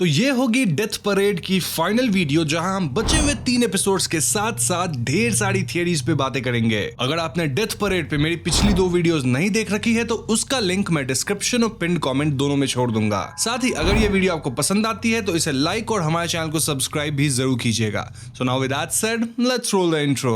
तो ये होगी डेथ परेड की फाइनल वीडियो, जहां हम बचे हुए 3 एपिसोड्स के साथ साथ ढेर सारी थियरीज पे बातें करेंगे। अगर आपने डेथ परेड पे मेरी पिछली 2 वीडियोस नहीं देख रखी है तो उसका लिंक मैं डिस्क्रिप्शन और पिन कमेंट दोनों में छोड़ दूंगा। साथ ही अगर ये वीडियो आपको पसंद आती है तो इसे लाइक और हमारे चैनल को सब्सक्राइब भी जरूर कीजिएगा। So now with that said, let's roll the intro.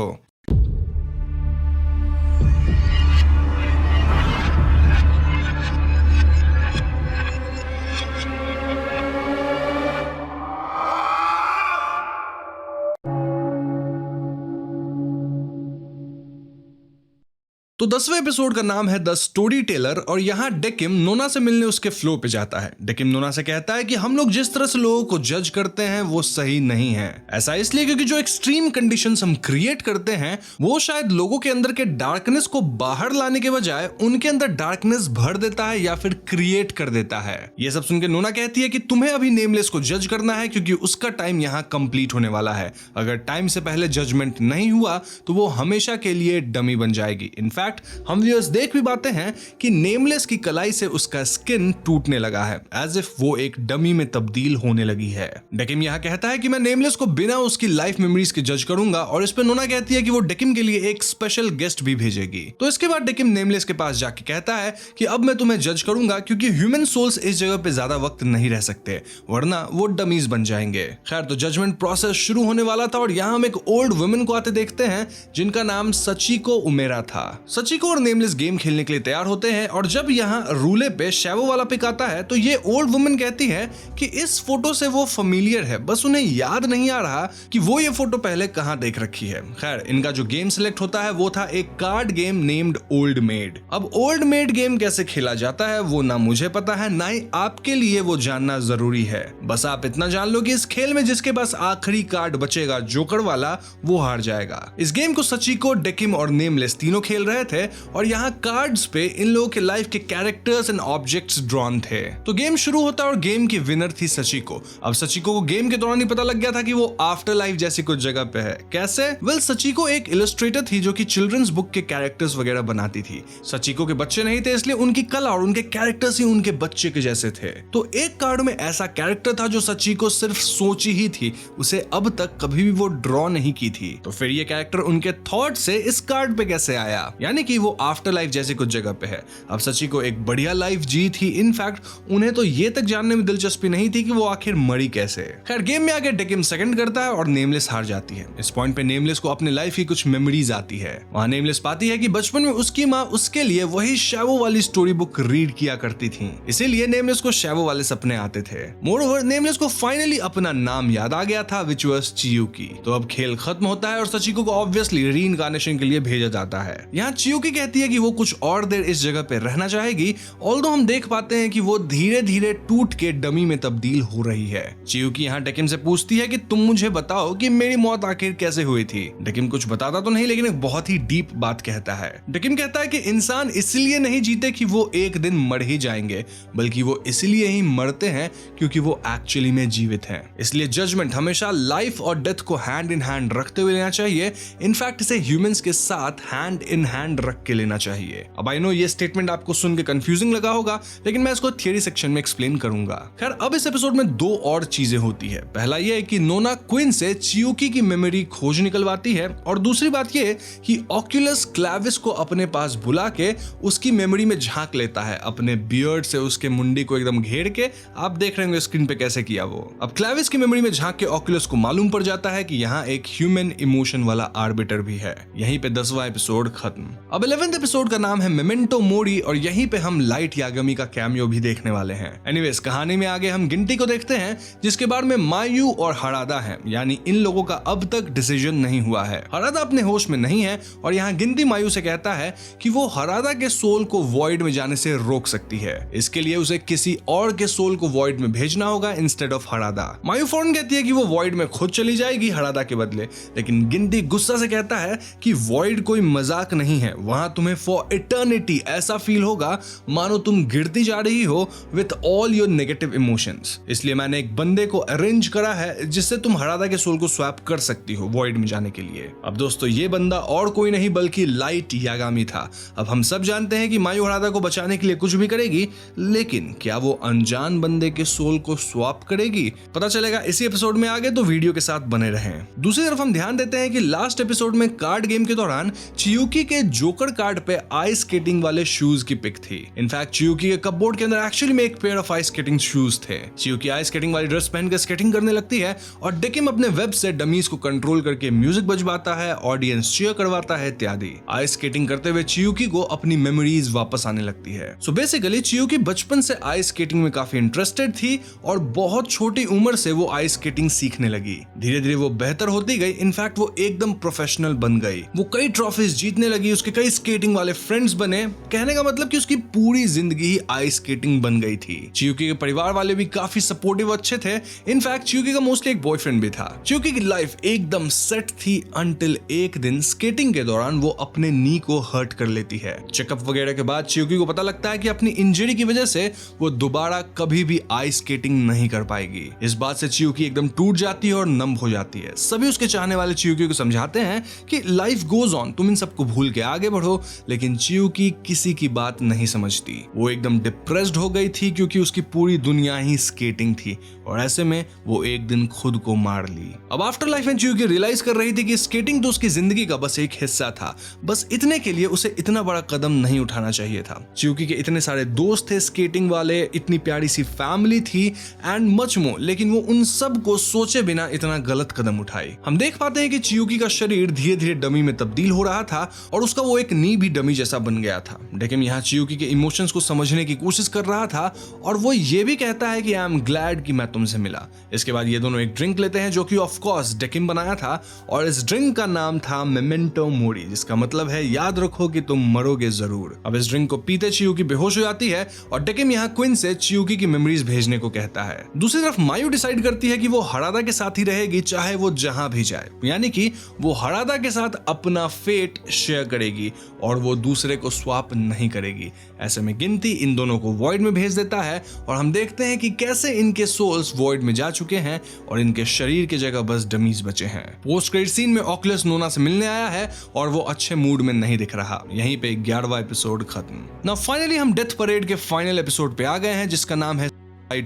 तो 10वें एपिसोड का नाम है द स्टोरी टेलर और यहाँ डेकिम नोना से मिलने उसके फ्लो पे जाता है। डेकिम नोना से कहता है कि हम लोग जिस तरह से लोगों को जज करते हैं वो सही नहीं है। ऐसा इसलिए क्योंकि जो एक्सट्रीम कंडीशंस हम क्रिएट करते हैं वो शायद लोगों के अंदर के डार्कनेस को बाहर लाने के बजाय उनके अंदर डार्कनेस भर देता है या फिर क्रिएट कर देता है। ये सब सुनकर नोना कहती है कि तुम्हें अभी नेमलेस को जज करना है क्योंकि उसका टाइम यहाँ कंप्लीट होने वाला है। अगर टाइम से पहले जजमेंट नहीं हुआ तो वो हमेशा के लिए डमी बन जाएगी। इनफैक्ट हम व्यूअर्स देख भी पाते हैं कि नेमलेस की कलाई से उसका स्किन टूटने लगा है, एज इफ वो एक डमी में तब्दील होने लगी है। डेकिम यहाँ कहता है कि मैं नेमलेस को बिना उसकी लाइफ मेमोरीज के जज करूंगा और इस पे नोना कहती है कि वो डेकिम के लिए एक स्पेशल गेस्ट भी भेजेगी। तो इसके बाद डेकिम नेमलेस के पास जाके कहता है कि अब मैं तुम्हें जज करूंगा क्योंकि ह्यूमन सोल्स इस जगह पे ज्यादा वक्त नहीं रह सकते, वरना वो डमीज बन जाएंगे। खैर, तो जजमेंट प्रोसेस शुरू होने वाला था और यहाँ हम एक ओल्ड वुमेन को आते देखते हैं जिनका नाम सचिको उमेरा था। सचिको और नेमलेस गेम खेलने के लिए तैयार होते हैं और जब यहाँ रूले पे शैवो वाला पिक आता है तो ये ओल्ड वुमन कहती है कि इस फोटो से वो फैमिलियर है, बस उन्हें याद नहीं आ रहा कि वो ये फोटो पहले कहाँ देख रखी है। खैर, इनका जो गेम सिलेक्ट होता है वो था एक card game named old made. अब ओल्ड मेड गेम कैसे खेला जाता है वो ना मुझे पता है, ना ही आपके लिए वो जानना जरूरी है। बस आप इतना जान लो कि इस खेल में जिसके पास आखिरी कार्ड बचेगा जोकर वाला, वो हार जाएगा। इस गेम को सचिको, डेकिम और नेमलेस तीनों खेल रहे थे और यहाँ कार्ड्स पे इन लोगों के लाइफ के कैरेक्टर्स एंड ऑब्जेक्ट्स ड्रॉन थे। तो गेम शुरू होता है और गेम की विनर थी सचिको। अब सचिको को गेम के दौरान ही पता लग गया था कि वो आफ्टर लाइफ जैसी कुछ जगह पे है। कैसे? वेल, सचिको एक इलस्ट्रेटर थी जो कि चिल्ड्रंस बुक के कैरेक्टर्स वगैरह बनाती थी। सचिको के बच्चे नहीं थे, इसलिए उनकी कला और उनके कैरेक्टर्स ही उनके बच्चे के जैसे थे। तो एक कार्ड में ऐसा कैरेक्टर था जो सचिको सिर्फ सोची ही थी, उसे अब तक कभी भी वो ड्रॉ नहीं की थी। तो फिर ये कैरेक्टर उनके थॉट से इस कार्ड पे कैसे आया, यानी कि वो आफ्टर लाइफ जैसी कुछ जगह पे है। अब सचिको एक बढ़िया लाइफ जी थी। इनफैक्ट उन्हें तो ये तक जानने में दिलचस्पी नहीं थी कि वो आखिर मरी कैसे। खैर, गेम में आगे डेकिम सेकंड करता है और नेमलेस हार जाती है। इस पॉइंट पे नेमलेस को अपने लाइफ की कुछ मेमोरीज आती है। वहां नेमलेस पाती है कि बचपन में उसकी माँ उसके लिए वही शैवो वाली स्टोरी बुक रीड किया करती थी, इसीलिए नेमलेस को शैवो वाले सपने आते थे। मोरओवर, नेमलेस को फाइनली अपना नाम याद आ गया था, विच वाज चियुकी। तो अब खेल खत्म होता है और सचिको को ऑब्वियसली रीइंकार्नेशन के लिए भेजा जाता है। यहाँ चियुकी कहती है कि वो कुछ और देर इस जगह पे रहना चाहेगी, ऑल्दो हम देख पाते हैं कि वो धीरे धीरे टूट के डमी में तब्दील हो रही है। चियुकी यहाँ डेकिम से पूछती है कि तुम मुझे बताओ कि मेरी मौत आखिर कैसे हुई थी। डेकिम कुछ बताता तो नहीं, लेकिन एक बहुत ही डीप बात कहता है। डेकिम कहता है कि इंसान इसलिए नहीं जीते कि वो एक दिन मर ही जाएंगे, बल्कि वो इसलिए ही मरते हैं क्योंकि वो एक्चुअली में जीवित हैं। इसलिए जजमेंट हमेशा लाइफ और डेथ को हैंड इन हैंड रखते हुए लेना चाहिए। इनफैक्ट इसे ह्यूमंस के साथ हैंड इन हैंड रख के लेना चाहिए। अब आई नो ये स्टेटमेंट आपको सुन के कंफ्यूजिंग लगा होगा, लेकिन मैं इसको थियरी सेक्शन में एक्सप्लेन करूंगा। खैर, अब इस एपिसोड में 2 और चीजें होती है। पहला ये है कि नोना क्विन से चियुकी की मेमोरी खोज निकलवाती है और दूसरी बात ये कि ऑक्यूलस क्लैविस को अपने पास बुला के उसकी मेमोरी में झांक लेता है, अपने बियर्ड से उसके मुंडी को एकदम घेर के। आप देख रहे होंगे स्क्रीन पे कैसे किया वो। अब क्लैविस की मेमोरी में झांक के ऑक्यूलस को मालूम पड़ जाता है कि यहाँ एक ह्यूमन इमोशन वाला आर्बिटर भी है। यहीं पे 10वां एपिसोड खत्म। अब 11th एपिसोड का नाम है मेमेंटो मोरी और यहीं पे हम लाइट यागमी का कैमियो भी देखने वाले हैं। एनीवेज, कहानी में आगे हम गिनती को देखते हैं जिसके बारे में मायू और हरादा हैं, यानी इन लोगों का अब तक डिसीजन नहीं हुआ है। हरादा अपने होश में नहीं है और यहाँ गिनती मायू से कहता है कि वो हरादा के सोल को वॉइड में जाने से रोक सकती है। इसके लिए उसे किसी और के सोल को वॉइड में भेजना होगा इंस्टेड ऑफ हरादा। मायू फौरन कहती है कि वो वॉइड में खुद चली जाएगी हरादा के बदले, लेकिन गिनती गुस्सा से कहता है कि वॉइड कोई मजाक नहीं है, है वहां तुम्हें फॉर इटर्निटी ऐसा फील होगा मानो तुम गिरती जा रही हो with all your negative emotions. इसलिए मैंने एक बंदे को अरेंज करा है जिससे तुम हरादा के सोल को स्वैप कर सकती हो वॉइड में जाने के लिए। अब दोस्तों ये बंदा और कोई नहीं बल्कि लाइट यागामी था। अब हम सब जानते हैं कि मायू हरादा को बचाने के लिए कुछ भी करेगी, लेकिन क्या वो अनजान बंदे के सोल को स्वैप करेगी? पता चलेगा इसी एपिसोड में। आगे तो वीडियो के साथ बने रहें। दूसरी तरफ हम ध्यान देते हैं कि लास्ट एपिसोड में कार्ड गेम के दौरान चियुकी के जोकर कार्ड पे आइस स्केटिंग वाले शूज की पिक थी। इनफैक्ट चियुकी के कपबोर्ड के अंदर एक्चुअली में एक pair of ice skating shoes थे। चियुकी आइस स्केटिंग वाली ड्रेस पहनकर स्केटिंग करने लगती है और डेकिम अपने वेब से डमीज को कंट्रोल करके म्यूजिक बजवाता है, ऑडियंस चीयर करवाता है इत्यादि। आइस स्केटिंग करते हुए चियुकी को अपनी मेमोरीज वापस आने लगती है। सो बेसिकली चियुकी बचपन से आइस स्केटिंग में काफी इंटरेस्टेड थी और बहुत छोटी उम्र से वो आइस स्केटिंग सीखने लगी। धीरे धीरे वो बेहतर होती गई। इनफैक्ट वो एकदम प्रोफेशनल बन गई। वो कई ट्रॉफीज जीतने लगी, उसके कई स्केटिंग वाले फ्रेंड्स बने। कहने का मतलब कि उसकी पूरी जिंदगी ही आइस स्केटिंग बन गई थी। चियुकी के परिवार वाले भी काफी सपोर्टिव अच्छे थे। इनफैक्ट चियुकी का मोस्टली एक बॉयफ्रेंड भी था। चियुकी की लाइफ एकदम सेट थी अंटिल एक दिन स्केटिंग के दौरान वो अपने नी को हर्ट कर लेती है। चेकअप वगैरह के बाद चियुकी को पता लगता है कि अपनी इंजरी की वजह से वो दोबारा कभी भी आइस स्केटिंग नहीं कर पाएगी। इस बात से चियुकी एकदम टूट जाती है और नम हो जाती है। सभी उसके चाहने वाले चियुकी को समझाते हैं कि लाइफ गोज ऑन, तुम इन सबको भूल के आगे बढ़ो, लेकिन चियुकी किसी की बात नहीं समझती। वो एकदम डिप्रेस्ड हो गई थी क्योंकि उसकी पूरी दुनिया ही स्केटिंग थी और ऐसे में वो एक दिन खुद को मार ली। अब आफ्टर लाइफ में चियुकी रियलाइज कर रही थी कि स्केटिंग तो उसकी जिंदगी का बस एक हिस्सा था। बस इतने के लिए उसे इतना बड़ा कदम नहीं उठाना चाहिए था। चियुकी के इतने सारे दोस्त थे स्केटिंग वाले, इतनी प्यारी सी फैमिली थी एंड मच मोर, लेकिन वो उन सब को सोचे बिना इतना गलत कदम उठाई। हम देख पाते हैं कि चियुकी का शरीर धीरे धीरे डमी में तब्दील हो रहा था और उसका वो एक नी भी डमी जैसा बन गया था। डेकिम यहाँ चियुकी के इमोशंस को समझने की कोशिश कर रहा था और वो ये भी कहता है कि आई एम ग्लैड कि मैं तुमसे मिला। इसके बाद ये दोनों एक ड्रिंक लेते हैं जो कि ऑफ कोर्स डेकिम बनाया था और इस ड्रिंक का नाम था मेमेंटो मोरी, जिसका मतलब है याद रखो कि तुम मरोगे जरूर। अब इस ड्रिंक को पीते चियुकी बेहोश हो जाती है और डेकिम यहाँ क्विन से चियुकी की मेमोरीज भेजने को कहता है। दूसरी तरफ मायू डिसाइड करती है कि वो हरादा के साथ ही रहेगी चाहे वो जहां भी जाए, यानी कि वो हरादा के साथ अपना फेट शेयर करेगी और वो दूसरे को स्वैप नहीं करेगी। ऐसे में गिनती इन दोनों को वॉइड में भेज देता है और हम देखते हैं कि कैसे इनके सोल्स वॉइड में जा चुके हैं और इनके शरीर की जगह बस डमीज बचे हैं। पोस्ट क्रेडिट सीन में ऑकुलस नोना से मिलने आया है और वो अच्छे मूड में नहीं दिख रहा। यहीं पे 11वां एपिसोड खत्म। नाउ फाइनली हम डेथ परेड के फाइनल एपिसोड पे आ गए हैं जिसका नाम है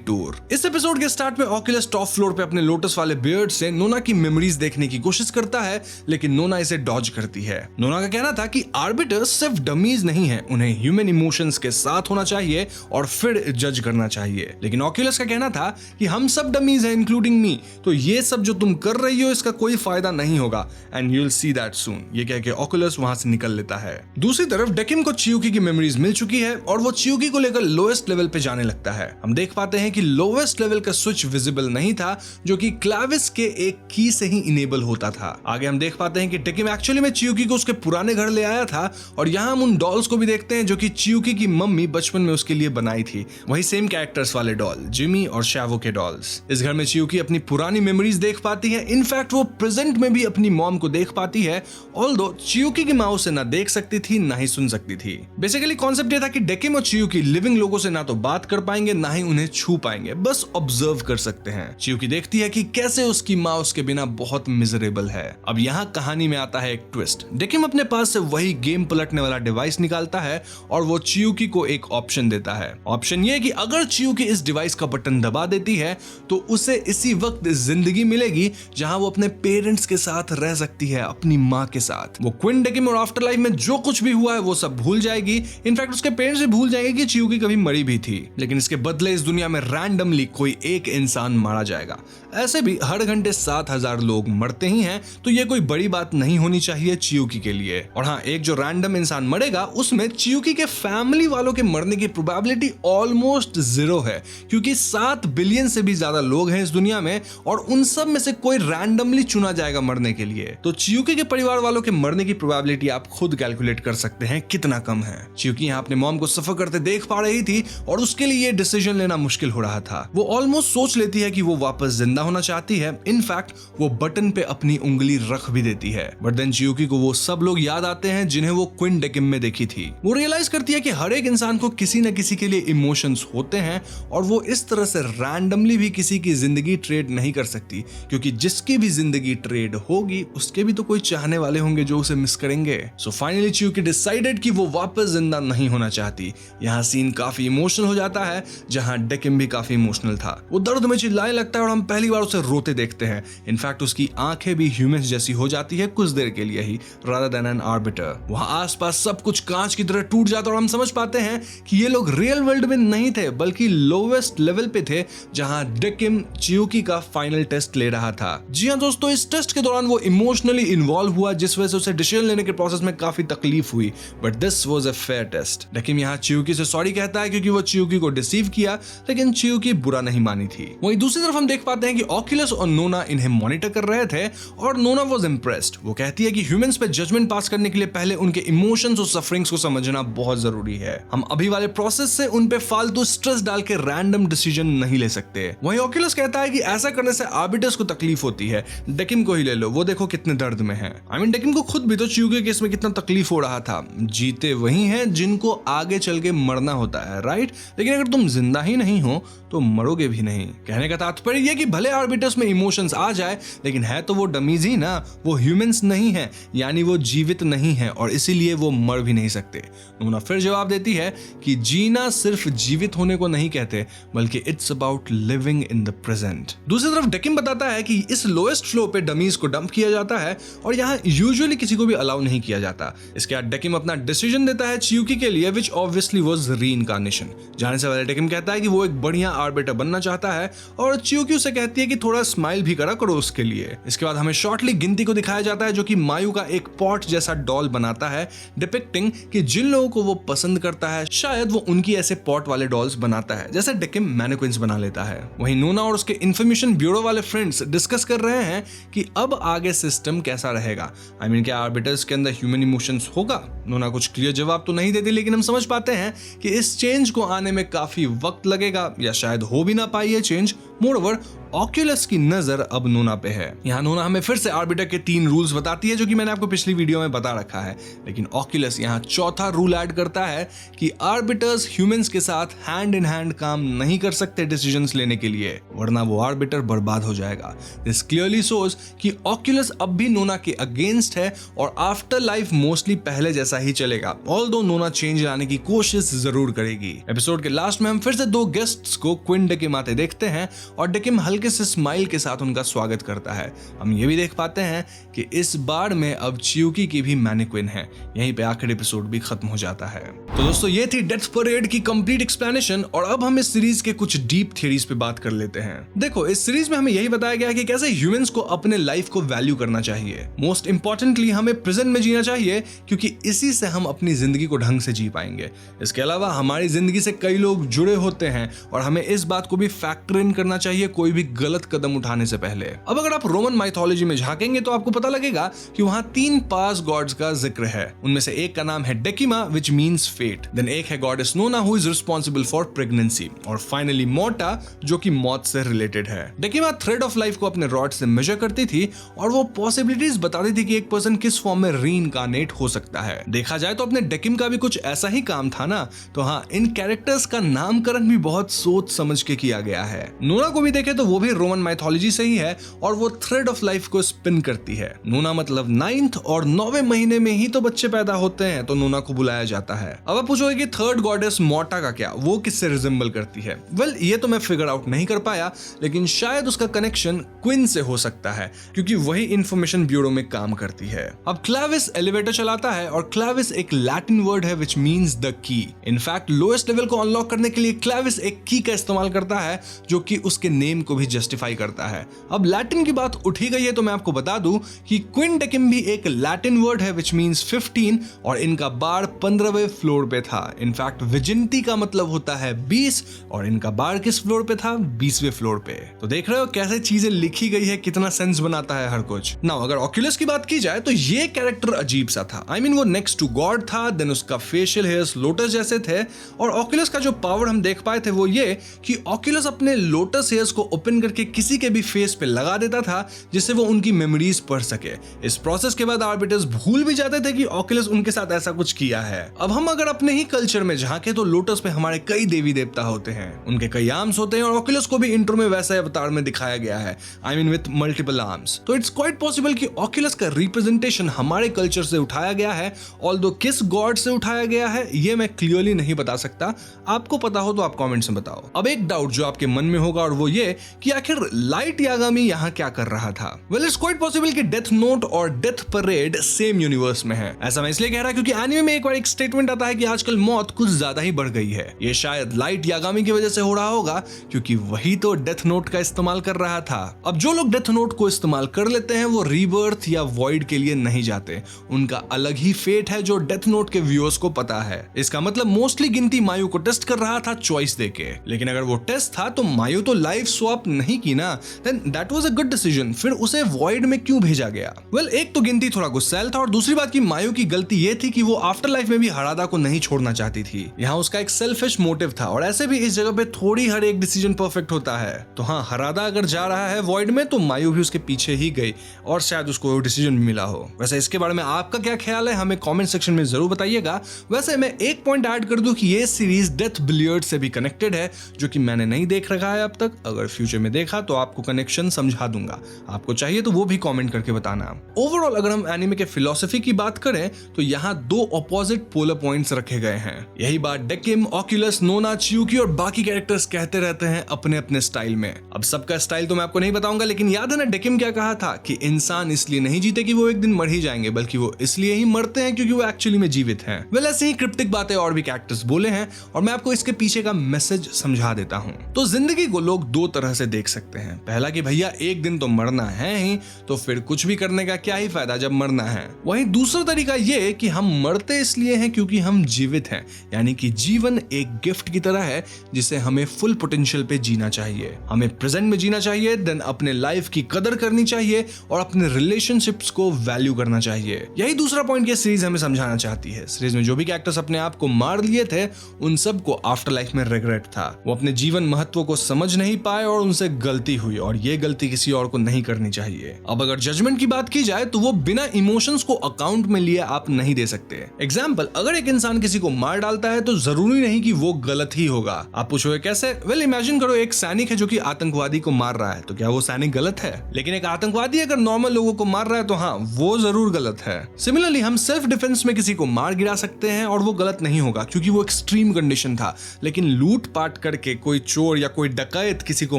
टूर। इस एपिसोड के स्टार्ट में ऑकुलस टॉप फ्लोर पे अपने लोटस वाले बियर्ड से नोना की मेमोरीज देखने की कोशिश करता है, लेकिन नोना इसे डॉज करती है। नोना का कहना था कि आर्बिटर्स सिर्फ डमीज नहीं है, उन्हें ह्यूमन इमोशंस के साथ होना चाहिए और फिर जज करना चाहिए। लेकिन ऑकुलस का कहना था कि हम सब डमीज हैं इंक्लूडिंग मी, तो ये सब जो तुम कर रही हो इसका कोई फायदा नहीं होगा and you will see that soon. ये कह के ऑकुलस वहां से निकल लेता है। दूसरी तरफ डेकिम को चियुकी की मेमोरीज मिल चुकी है और वो चियुकी को लेकर लोएस्ट लेवल पे जाने लगता है। हम देख पाते हैं कि लोवेस्ट लेवल का स्विच विजिबल नहीं था जो कि क्लैविस के एक की से ही इनेबल होता था। आगे हम देख पाते हैं कि डेकिम एक्चुअली में चियुकी को उसके पुराने घर ले आया था और यहाँ हम उन डॉल्स को भी देखते हैं जो कि चियुकी की मम्मी बचपन में उसके लिए बनाई थी। वही सेम कैरेक्टर्स वाले डॉल, जिमी और शैवो के डॉल्स। इस घर में चियुकी अपनी पुरानी मेमोरीज देख पाती है। इनफैक्ट वो प्रेजेंट में भी अपनी मॉम को देख पाती है, ऑल्दो चियुकी की माँ उसे ना देख सकती थी ना ही सुन सकती थी। बेसिकली कॉन्सेप्ट ये था कि डेकिम और चियुकी लिविंग लोगों से ना तो बात कर पाएंगे ना ही उन्हें छू पाएंगे, बस ऑब्जर्व कर सकते हैं। चियुकी देखती है कि कैसे उसकी माँ उसके बिना बहुत मिजरेबल है। अब यहाँ कहानी में आता है एक ट्विस्ट। डेकिम अपने पास से वही गेम पलटने वाला डिवाइस निकालता है और वो चियुकी को एक ऑप्शन देता है। ऑप्शन ये है कि अगर चियुकी इस डिवाइस का बटन दबा देती है तो उसे इसी वक्त जिंदगी मिलेगी जहां वो अपने पेरेंट्स के साथ रह सकती है, अपनी माँ के साथ। वो क्विन, डेकिम और आफ्टर लाइफ में जो कुछ भी हुआ है वो सब भूल जाएगी। इनफैक्ट उसके पेरेंट्स भी भूल जाएंगे कि चियुकी कभी मरी भी थी। लेकिन इसके बदले इस दुनिया में रैंडमली कोई एक इंसान मारा जाएगा। ऐसे भी हर घंटे 7000 लोग मरते ही हैं, तो ये कोई बड़ी बात नहीं होनी चाहिए चियुकी के लिए। और हाँ, एक जो रैंडम इंसान मरेगा उसमें चियुकी के फैमिली वालों के मरने की प्रोबेबिलिटी ऑलमोस्ट 0 है, क्योंकि 7 बिलियन से भी ज्यादा लोग हैं इस दुनिया में और उन सब में से कोई रैंडमली चुना जाएगा मरने के लिए। तो चियुकी के परिवार वालों के मरने की प्रोबेबिलिटी आप खुद कैलकुलेट कर सकते हैं कितना कम है। चियुकी यहाँ अपने मॉम को सफर करते देख पा रही थी और उसके लिए ये डिसीजन लेना मुश्किल मुश्किल हो रहा था। वो ऑलमोस्ट सोच लेती है कि वो वापस जिंदा होना चाहती है। इनफैक्ट वो बटन पे अपनी उंगली रख भी देती है। बट देन चियुकी को वो सब लोग याद आते हैं जिन्हें वो क्विन डेकिम में देखी थी। वो रियलाइज करती है कि हर एक इंसान को किसी न किसी के लिए इमोशंस होते हैं और वो इस तरह से रैंडमली भी किसी की जिंदगी ट्रेड नहीं कर सकती, क्योंकि जिसकी भी जिंदगी ट्रेड होगी उसके भी तो कोई चाहने वाले होंगे जो उसे मिस करेंगे। सो फाइनली चियुकी डिसाइडेड कि वो वापस जिंदा नहीं होना चाहती। यहाँ सीन काफी इमोशनल हो जाता है, जहाँ डेकिम भी काफी इमोशनल था। वो दर्द में चिल्लाने लगता है और हम पहली बार उसे रोते देखते हैं। इनफैक्ट उसकी आंखें भी ह्यूमंस जैसी हो जाती है कुछ देर के लिए ही, रादर देन एन आर्बिटर। वहां आसपास सब कुछ कांच की तरह टूट जाता है और हम समझ पाते हैं कि ये लोग रियल वर्ल्ड में नहीं थे बल्कि लोवेस्ट लेवल पे थे, जहां डेकिम चियुकी का फाइनल टेस्ट ले रहा था। जी हाँ दोस्तों, इस टेस्ट के दौरान वो इमोशनली इन्वॉल्व हुआ, जिस वजह से उसे डिसीजन लेने के प्रोसेस में काफी तकलीफ हुई। But this was a fair test. डेकिम यहाँ चियुकी से सॉरी कहता है क्योंकि वो चियुकी को डिसीव किया, लेकिन चियुकी बुरा नहीं मानी थी। वहीं दूसरी तरफ हम देख पाते हैं कि ऑक्यूलस और नोना इन्हें मॉनिटर कर रहे थे और नोना वाज इम्प्रेस्ड। वो कहती है कि ह्यूमंस पे जजमेंट पास करने के लिए पहले उनके इमोशंस और सफरिंग्स को समझना बहुत जरूरी है। हम अभी वाले प्रोसेस से उन पे फालतू स्ट्रेस डाल के रैंडम डिसीजन नहीं ले सकते। वहीं ऑक्यूलस कहता है कि ऐसा करने से आर्बिटर्स को तकलीफ होती है। डेकिम को ही ले लो, वो देखो कितने दर्द में है। डेकिम को खुद भी तो चियुकी के केस में कितना तकलीफ हो रहा था। जीते वही हैं जिनको आगे चल के मरना होता है, राइट? लेकिन अगर तुम जिंदा ही नहीं हो तो मरोगे भी नहीं। कहने का तात्पर्य यह कि भले आर्बिटर्स में इमोशंस आ जाए, लेकिन है तो वो डमीज ही ना, वो ह्यूमंस नहीं है, यानी वो जीवित नहीं है और इसीलिए वो मर भी नहीं सकते। नोना फिर जवाब देती है कि जीना सिर्फ जीवित होने को नहीं कहते, बल्कि it's about living in the present. दूसरी तरफ डेकिम बताता है कि इस लोएस्ट फ्लो पे डमीज को डंप किया जाता है और यहाँ यूजुअली किसी को भी अलाउ नहीं किया जाता। इसके बाद डेकिम अपना डिसीजन देता है चियुकी के लिए, विच ऑब्वियसली वाज रीइंकार्नेशन। जाने से पहले डेकिम कहता है कि वो एक बढ़िया आर्बिटर बनना चाहता है और चियुकी उसे कहती है कि थोड़ा स्माइल भी करा करो उसके लिए। इसके बाद हमें शॉर्टली गिनती को दिखाया जाता है जो कि मायू का एक पॉट जैसा डॉल बनाता है, डिपिक्टिंग कि जिन लोगों को वो पसंद करता है शायद वो उनकी ऐसे पॉट वाले डॉल्स बनाता है, जैसे डेकिम मैनिक्विन्स बना लेता है। वहीं नोना और उसके इंफॉर्मेशन ब्यूरो वाले फ्रेंड्स डिस्कस कर रहे हैं कि अब आगे सिस्टम कैसा रहेगा। क्या आर्बिटर्स के अंदर ह्यूमन इमोशंस होगा? नोना कुछ क्लियर जवाब तो नहीं देती, लेकिन हम समझ पाते हैं कि इस चेंज को आने में काफी वक्त लगेगा या शायद हो भी ना पाए ये चेंज। मोरओवर ऑक्यूलस की नजर अब नोना पे है। यहाँ नोना हमें फिर से आर्बिटर के 3 रूल्स बताती है जो कि मैंने आपको पिछली वीडियो में बता रखा है, लेकिन ऑक्यूलस यहाँ चौथा रूल ऐड करता है कि आर्बिटर्स ह्यूमंस के साथ हैंड इन हैंड काम नहीं कर सकते डिसीजंस लेने के लिए, वरना वो आर्बिटर बर्बाद हो जाएगा। दिस क्लियरली शोज कि ऑक्यूलस अब भी नोना के अगेंस्ट है और आफ्टर लाइफ मोस्टली पहले जैसा ही चलेगा, ऑल्दो नोना चेंज लाने की कोशिश जरूर करेगी। एपिसोड के लास्ट में हम फिर से 2 गेस्ट्स को क्विन डेकिम आते देखते हैं और डेकिम हल्के से स्माइल के साथ उनका स्वागत करता है। हम ये भी देख पाते हैं कि इस बार में अब चियुकी की भी मैनिक्विन है। यहीं पे आखिरी एपिसोड भी खत्म हो जाता है। तो दोस्तों ये थी डेथ परेड की कंप्लीट एक्सप्लेनेशन और अब हम इस सीरीज के कुछ डीप थ्योरीज पे बात कर लेते हैं। देखो, इस सीरीज में हमें यही बताया गया है कि कैसे ह्यूमंस को अपने लाइफ को वैल्यू करना चाहिए। मोस्ट इंपॉर्टेंटली हमें प्रेजेंट में जीना चाहिए, क्योंकि इसी से हम अपनी जिंदगी को ढंग से जी पाएंगे। इसके अलावा हमारी जिंदगी से कई लोग जुड़े होते हैं और हमें इस बात को भी फैक्टर इन करना चाहिए कोई भी गलत कदम उठाने से पहले। अब अगर आप रोमन माइथोलॉजी में झांकेंगे तो आपको पता लगेगा कि वहां 3 पास गॉड्स का जिक्र है। उनमें से एक का नाम है Decima, which means fate. Then एक है goddess Nona, who is responsible for pregnancy, और फाइनली मोटा, जो कि मौत से रिलेटेड है। डेकिमा थ्रेड ऑफ लाइफ को अपने रॉड से मेजर करती थी और वो पॉसिबिलिटीज बताती थी कि एक पर्सन किस फॉर्म में रीइंकार्नेट हो सकता है। देखा जाए तो अपने डेकिम का भी कुछ ऐसा ही काम था ना। तो हाँ, इन कैरेक्टर्स का नामकरण भी बहुत सोच समझ के किया गया है। नोना को भी देखे तो वो भी रोमन माइथोलॉजी से ही है और वो थ्रेड ऑफ लाइफ को स्पिन करती है। नोना मतलब 9th और 9वें महीने में ही तो बच्चे पैदा होते हैं, तो नोना को बुलाया जाता है। अब आप पूछोगे कि थर्ड गॉडेस मोटा का क्या, वो किससे रिजेंबल करती है? वेल, ये तो मैं फिगर आउट नहीं कर पाया, लेकिन शायद उसका कनेक्शन क्विन से हो सकता है, क्योंकि वही इंफॉर्मेशन ब्यूरो में काम करती है। अब क्लाविस एलिवेटर चलाता है और क्लाविस एक लैटिन वर्ड है which means the key. In fact lowest level को अनलॉक करने के लिए क्लाविस एक की का इस्तेमाल करता है जो कि उसके नेम को भी जस्टिफाई करता है। अब लैटिन की बात उठी गई है तो मैं आपको बता दूं कि क्विन डेकिम भी एक लैटिन वर्ड है विच मींस 15 और इनका बार 15वें फ्लोर पे था। इनफैक्ट विजिनिटी का मतलब होता है 20 और इनका बार किस फ्लोर पे था? 20वें फ्लोर पे। तो देख रहे हो कैसे चीजें लिखी गई है, कितना सेंस बनाता है हर कुछ। नाउ अगर ऑक्यूलस की बात की जाए तो ये कैरेक्टर अजीब सा था। आई मीन वो नेक्स्ट टू गॉड था, देन उसका फेशियल हेयर्स लोटस जैसे थे और ऑक्यूलस का जो पावर हम देख पाए थे वो ये कि ऑक्यूलस अपने लोटस हेयर्स को ओपन करके किसी के भी फेस पे लगा देता था जिससे वो उनकी मेमोरीज पढ़ सके। इस प्रोसेस के बाद आर्बिटर्स भूल भी जाते थे कि ऑक्यूलस उनके साथ ऐसा कुछ किया है। अब हम अगर अपने ही कल्चर में झांके तो लोटस पे हमारे कई देवी देवता होते हैं, उनके कई आर्म्स होते हैं और ऑक्यूलस को भी इंट्रो में वैसा अवतार में दिखाया गया है, I mean with multiple arms. तो इट्स क्वाइट पॉसिबल कि ऑक्यूलस का रिप्रेजेंटेशन हमारे कल्चर से उठाया गया है, ऑल्दो किस गॉड से उठाया गया है ये मैं क्लियरली नहीं बता सकता। आपको पता हो तो आप कमेंट्स में बताओ। अब एक डाउट जो आपके मन में होगा और वो ये कि आखिर लाइट यागामी यहाँ क्या कर रहा था? वेल इट्स क्वाइट पॉसिबल कि डेथ नोट और डेथ परेड सेम यूनिवर्स में है। ऐसा मैं इसलिए कह रहा क्योंकि एनीमे में एक बार एक स्टेटमेंट आता है कि आजकल मौत कुछ ज्यादा ही बढ़ गई है। ये शायद लाइट यागामी की वजह से हो रहा होगा क्योंकि वही तो डेथ नोट का इस्तेमाल कर रहा था। अब जो लोग डेथ नोट को इस्तेमाल कर लेते हैं वो रीबर्थ या वॉइड के लिए नहीं जाते, उनका अलग ही फेट है जो डेथ नोट के व्यूअर्स को पता है। इसका मतलब मोस्टली गिनती मायू को टेस्ट कर रहा था चॉइस देके, लेकिन अगर वो टेस्ट था तो मायू तो लाइफ स्वैप नहीं की ना, then that was a good decision. फिर उसे वॉइड में क्यों भेजा गया? वेल एक तो गिनती थोड़ा गुस्सैल था और दूसरी बात की मायू की गलती ये थी कि वो आफ्टर लाइफ में भी हरादा को नहीं छोड़ना चाहती थी। यहाँ उसका एक सेल्फिश मोटिव था और ऐसे भी इस जगह पे थोड़ी हर एक डिसीजन परफेक्ट होता है। तो हाँ, हरादा अगर जा रहा है वॉइड में तो मायू भी उसके पीछे ही गई और शायद उसको डिसीजन भी मिला हो। वैसे इसके बारे में आपका क्या ख्याल है हमें कमेंट सेक्शन में जरूर बताइएगा। वैसे मैं एक पॉइंट ऐड कर दूं कि ये सीरीज डेथ बिलियर्ड से भी कनेक्टेड है जो कि मैंने नहीं देख रखा है अब तक। अगर फ्यूचर में देखा तो आपको कनेक्शन समझा दूंगा, आपको चाहिए तो वो भी कमेंट करके बताना। ओवरऑल अगर हम एनिमे के फिलॉसफी की बात करें तो यहाँ दो ऑपोजिट पोलर पॉइंट्स रखे गए हैं। यही बात डेकिम, ऑक्यूलस, नोना, च्यूकी और बाकी कैरेक्टर्स कहते रहते हैं अपने अपने स्टाइल में। अब सबका स्टाइल तो मैं आपको नहीं बताऊंगा, लेकिन याद है ना डेकिम क्या कहा था कि इंसान इसलिए नहीं जीते कि वो एक दिन मर ही जाएंगे, बल्कि वो इसलिए ही मरते हैं क्योंकि वो एक्चुअली में जीवित हैं। वेल ऐसे ही क्रिप्टिक बातें और भी कैरेक्टर्स बोले हैं और मैं आपको इसके पीछे का मैसेज समझा देता हूँ। तो जिंदगी को लोग दो तरह से देख सकते हैं। पहला कि भैया एक दिन तो मरना है ही, तो फिर कुछ भी करने का क्या ही फायदा जब मरना है। वहीं दूसरा तरीका ये कि हम मरते इसलिए हैं क्योंकि हम जीवित हैं, यानी कि जीवन एक गिफ्ट की तरह है जिसे हमें फुल पोटेंशियल पे जीना चाहिए। हमें प्रेजेंट में जीना चाहिए, देन अपने लाइफ की कदर करनी चाहिए और अपने रिलेशनशिप्स को वैल्यू करना चाहिए। यही दूसरा पॉइंट ये सीरीज हमें समझाना चाहती है। सीरीज में जो भी कैरेक्टर्स अपने आप को मार लिए थे उन सबको आफ्टर लाइफ में रिग्रेट था। वो अपने जीवन महत्व को समझ नहीं पाए और उनसे गलती हुई और ये गलती किसी और को नहीं करनी चाहिए। अब अगर जजमेंट की बात की जाए तो वो बिना इमोशंस को अकाउंट में लिए आप नहीं दे सकते। एग्जाम्पल, अगर एक इंसान किसी को मार डालता है तो जरूरी नहीं कि वो गलत ही होगा। आप पूछोगे कैसे? वेल इमेजिन करो एक सैनिक है जो कि आतंकवादी को मार रहा है, तो क्या वो सैनिक गलत है? लेकिन एक आतंकवादी अगर नॉर्मल लोगों को मार रहा है तो हाँ, वो जरूर गलत है। सिमिलरली हम सेल्फ डिफेंस में किसी को मार गिरा सकते हैं और वो गलत नहीं होगा क्योंकि वो एक्सट्रीम कंडीशन था। लेकिन लूट पाट करके कोई चोर या कोई डकैत किसी को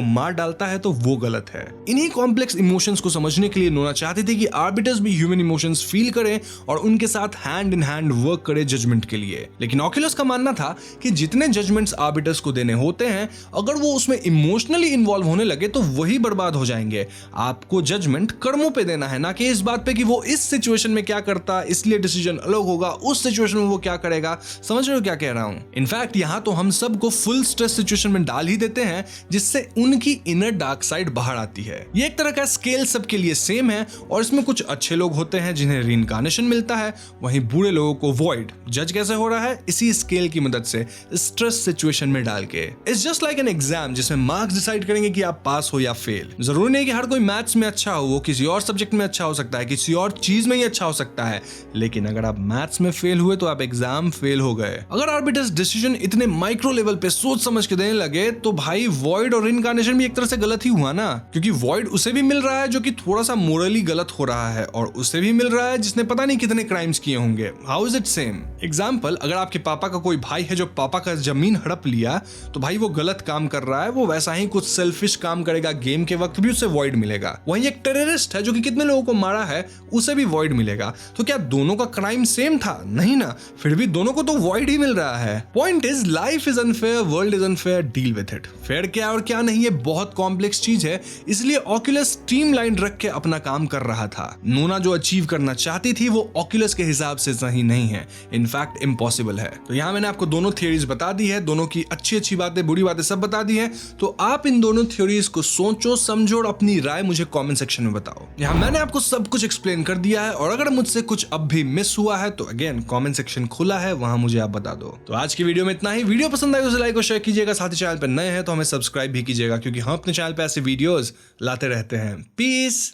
मार डालता है तो वो गलत है। इन्हीं कॉम्प्लेक्स इमोशंस को समझने के लिए नोना चाहती थी कि आर्बिटर्स भी ह्यूमन इमोशंस फील करें और उनके साथ हैंड इन हैंड वर्क करे जजमेंट के लिए। लेकिन ऑक्यूलस का मानना था कि जितने जजमेंट्स आर्बिटर्स को देने होते हैं, अगर वो उसमें इमोशनली इन्वॉल्व होने लगे तो वही बर्बाद हो जाएंगे। आपको जजमेंट कर्मों पे देना है, ना कि इस बात पे कि वो इस सिचुएशन में क्या करता इसलिए डिसीजन अलग होगा, उस सिचुएशन में वो क्या करेगा। समझ रहे हो क्या कह रहा हूं? इनफैक्ट यहाँ तो हम सबको फुल स्ट्रेस सिचुएशन में डाल ही देते हैं जिससे उनकी इनर डार्क साइड बाहर आती है। ये एक तरह का स्केल सबके लिए सेम है और इसमें कुछ अच्छे लोग होते हैं जिन्हें रीइंकार्नेशन मिलता है, वहीं बुरे लोगों को वॉइड। जज कैसे हो रहा है? इसी स्केल की मदद से स्ट्रेस सिचुएशन में डाल के। It's just like an exam जिसमें मार्क्स डिसाइड करेंगे कि आप पास हो या फेल। जरूरी नहीं कि हर कोई मैथ्स में अच्छा हो, वो किसी और सब्जेक्ट में अच्छा हो सकता है, किसी और चीज में ही अच्छा हो सकता है। लेकिन अगर आप मैथ्स में फेल हुए तो आप एग्जाम फेल हो गए। अगर आर्बिटर्स डिसीजन इतने माइक्रो लेवल पे सोच समझ के देने लगे तो भाई वॉइड और रीइंकार्नेशन भी एक तरह से गलत ही हुआ ना, क्योंकि वॉइड उसे भी मिल रहा है जो कि थोड़ा सा मोरली गलत हो रहा है और उसे भी मिल रहा है जिसने पता नहीं कितने क्राइम्स किए होंगे। How is it same? Example, अगर आपके पापा का कोई भाई है जो पापा का जमीन हड़प लिया तो भाई वो गलत काम कर रहा है, वो वैसा ही कुछ सेल्फिश काम करेगा, गेम के वक्त भी उसे वॉइड मिलेगा। वहीं एक टेररिस्ट है जो कि कितने लोगों को मारा है, उसे भी वॉइड मिलेगा। तो क्या दोनों का क्राइम सेम था? नहीं ना, फिर भी दोनों को तो वॉइड ही मिल रहा है। Point is life is unfair, world is unfair, deal with it. Fair क्या और क्या नहीं, ये बहुत कॉम्प्लेक्स चीज है, इसलिए ऑक्यूलस स्ट्रीमलाइन रख के अपना काम कर रहा था। नोना जो अचीव करना चाहती थी वो ऑक्यूलस के हिसाब से सही नहीं है, इनफैक्ट इम्पॉसिबल है। तो यहाँ मैंने आपको दोनों थ्योरीज बता दी है, दोनों की अच्छी बातें बुरी बातें सब बता दी है। तो आप इन दोनों थ्योरीज को सोचो, समझो और अपनी राय मुझे कमेंट सेक्शन में बताओ। यहाँ मैंने आपको सब कुछ एक्सप्लेन कर दिया है, और अगर मुझसे कुछ अब भी मिस हुआ है तो अगेन कमेंट सेक्शन खुला है, वहां मुझे आप बता दो। तो आज की वीडियो में इतना ही। वीडियो पसंद आई तो लाइक और शेयर कीजिएगा, साथ ही चैनल पर नए हैं तो हमें सब्सक्राइब भी कीजिएगा, क्योंकि हम अपने चैनल पे ऐसे वीडियोस लाते रहते हैं। पीस।